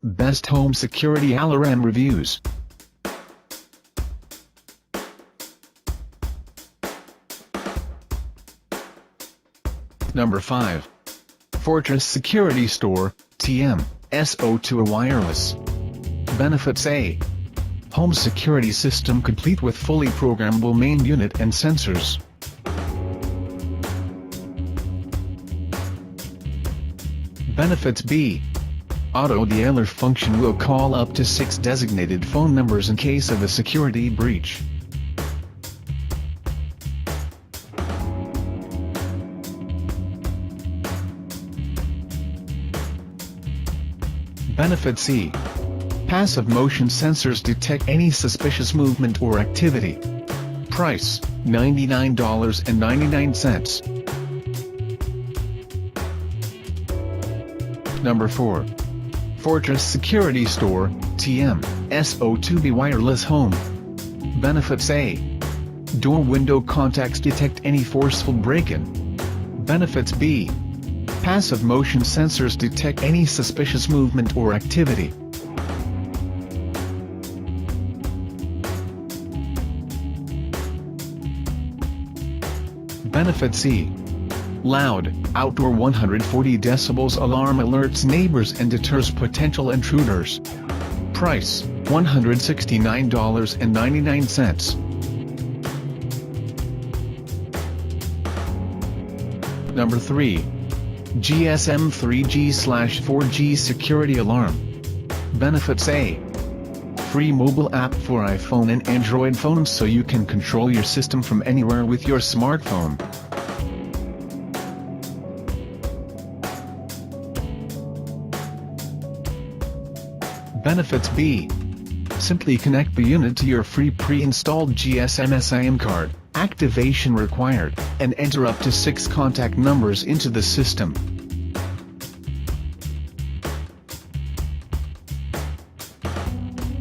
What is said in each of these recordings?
Best Home Security Alaram Reviews. Number 5. Fortress Security Store, TM, SO2 Wireless. Benefits: A. Home security system complete with fully programmable main unit and sensors. Benefits: B. Auto dialer function will call up to 6 designated phone numbers in case of a security breach. Benefits: C. Passive motion sensors detect any suspicious movement or activity. Price: $99.99. Number 4. Fortress Security Store, TM, SO2B Wireless Home. Benefits: A. Door window contacts detect any forceful break-in. Benefits: B. Passive motion sensors detect any suspicious movement or activity. Benefit: C. Loud, outdoor 140 decibels alarm alerts neighbors and deters potential intruders. Price: $169.99. Number 3. GSM 3G/4G Security Alarm. Benefits: A. Free mobile app for iPhone and Android phones so you can control your system from anywhere with your smartphone. Benefits: B. Simply connect the unit to your free pre-installed GSM SIM card, activation required, and enter up to 6 contact numbers into the system.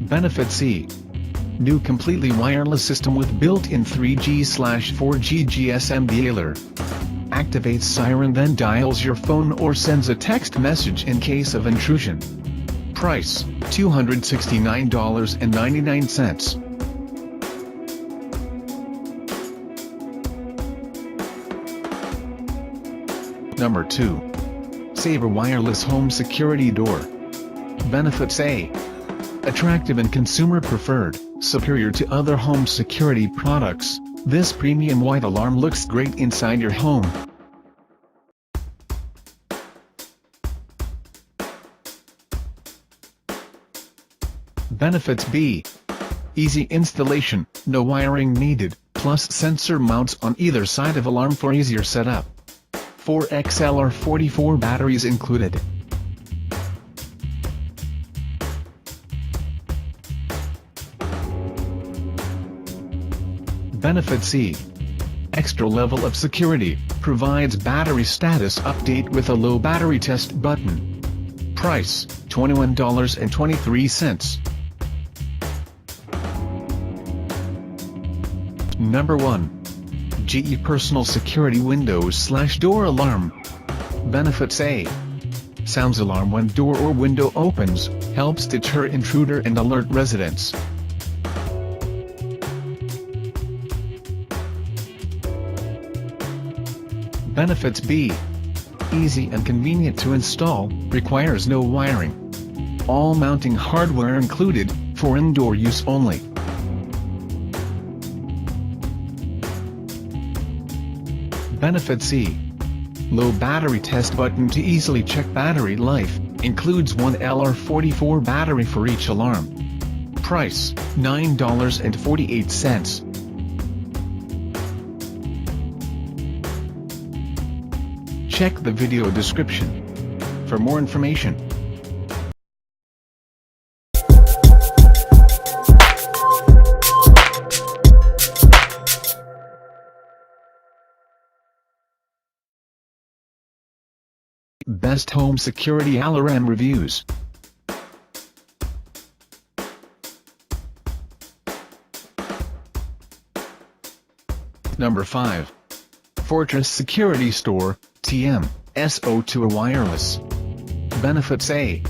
Benefit: C. New completely wireless system with built-in 3G/4G GSM dialer. Activates siren, then dials your phone or sends a text message in case of intrusion. Price: $269.99. Number 2. Sabre Wireless Home Security Door. Benefits: A. Attractive and consumer preferred, superior to other home security products, this premium white alarm looks great inside your home. Benefits: B. Easy installation, no wiring needed, plus sensor mounts on either side of alarm for easier setup. 4 XLR44 batteries included. Benefit: C. Extra level of security, provides battery status update with a low battery test button. Price: $21.23. Number 1. GE Personal Security Windows/Door Alarm. Benefits: A. Sounds alarm when door or window opens, helps deter intruder and alert residents. Benefits: B. Easy and convenient to install, requires no wiring. All mounting hardware included, for indoor use only. Benefit: C. Low battery test button to easily check battery life, includes one LR44 battery for each alarm. Price: $9.48. Check the video description for more information. Best Home Security Alaram Reviews. Number 5. Fortress Security Store, TM, SO2 Wireless. Benefits: A.